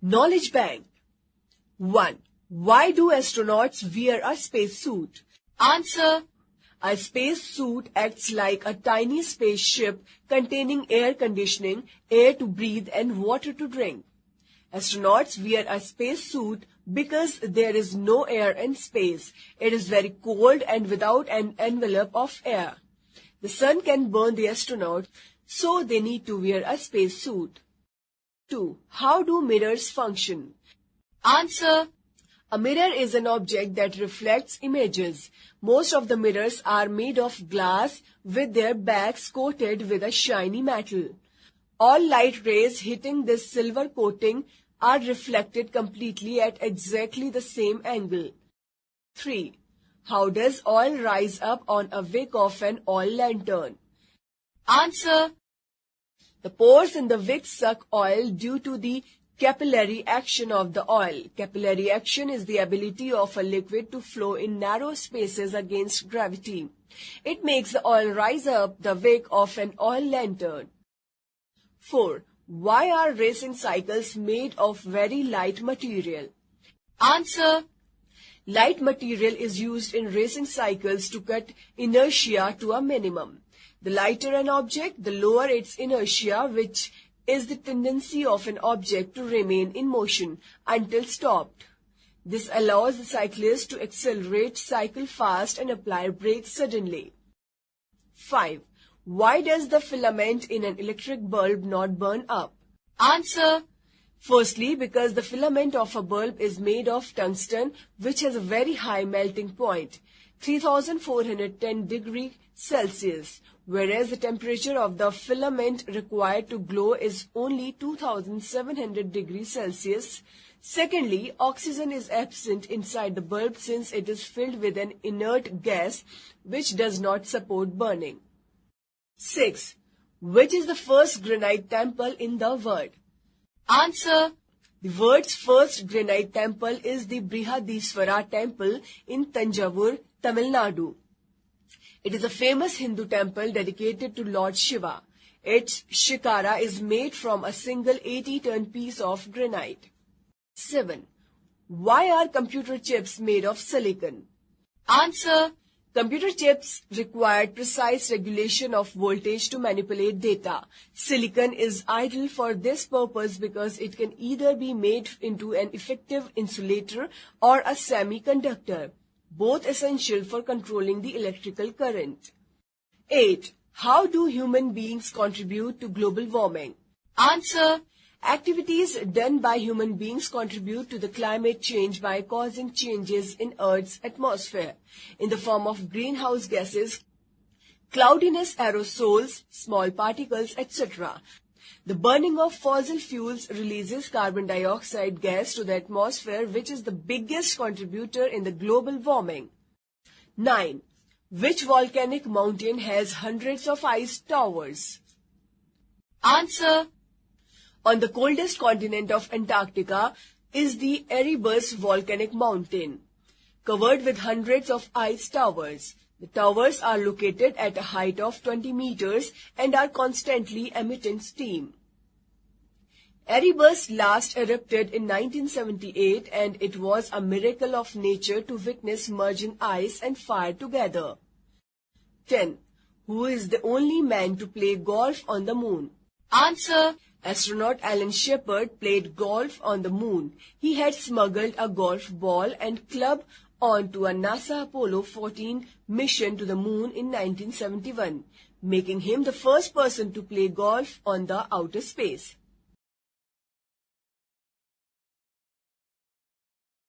Knowledge Bank. 1. Why do astronauts wear a spacesuit? Answer. A spacesuit acts like a tiny spaceship containing air conditioning, air to breathe, and water to drink. Astronauts wear a spacesuit because there is no air in space. It is very cold and without an envelope of air. The sun can burn the astronaut, so they need to wear a spacesuit. 2. How do mirrors function? Answer. A mirror is an object that reflects images. Most of the mirrors are made of glass with their backs coated with a shiny metal. All light rays hitting this silver coating are reflected completely at exactly the same angle. 3. How does oil rise up on a wick of an oil lantern? Answer. The pores in the wick suck oil due to the capillary action of the oil. Capillary action is the ability of a liquid to flow in narrow spaces against gravity. It makes the oil rise up the wick of an oil lantern. 4. Why are racing cycles made of very light material? Answer. Light material is used in racing cycles to cut inertia to a minimum. The lighter an object, the lower its inertia, which is the tendency of an object to remain in motion until stopped. This allows the cyclist to accelerate, cycle fast, and apply brakes suddenly. 5. Why does the filament in an electric bulb not burn up? Answer. Firstly, because the filament of a bulb is made of tungsten, which has a very high melting point, 3410 degrees Celsius, whereas the temperature of the filament required to glow is only 2700 degrees Celsius. Secondly, oxygen is absent inside the bulb since it is filled with an inert gas which does not support burning. 6. Which is the first granite temple in the world? Answer. The world's first granite temple is the Brihadiswara temple in Tanjavur, Tamil Nadu. It is a famous Hindu temple dedicated to Lord Shiva. Its shikara is made from a single 80-ton piece of granite. 7. Why are computer chips made of silicon? Answer. Computer chips require precise regulation of voltage to manipulate data. Silicon is ideal for this purpose because it can either be made into an effective insulator or a semiconductor, both essential for controlling the electrical current. 8. How do human beings contribute to global warming? Answer. Activities done by human beings contribute to the climate change by causing changes in Earth's atmosphere in the form of greenhouse gases, cloudiness, aerosols, small particles, etc. The burning of fossil fuels releases carbon dioxide gas to the atmosphere, which is the biggest contributor in the global warming. 9. Which volcanic mountain has hundreds of ice towers? Answer. On the coldest continent of Antarctica is the Erebus volcanic mountain, covered with hundreds of ice towers. The towers are located at a height of 20 meters and are constantly emitting steam. Erebus last erupted in 1978 and it was a miracle of nature to witness merging ice and fire together. 10. Who is the only man to play golf on the moon? Answer. Astronaut Alan Shepard played golf on the moon. He had smuggled a golf ball and club onto a NASA Apollo 14 mission to the moon in 1971, making him the first person to play golf on the outer space.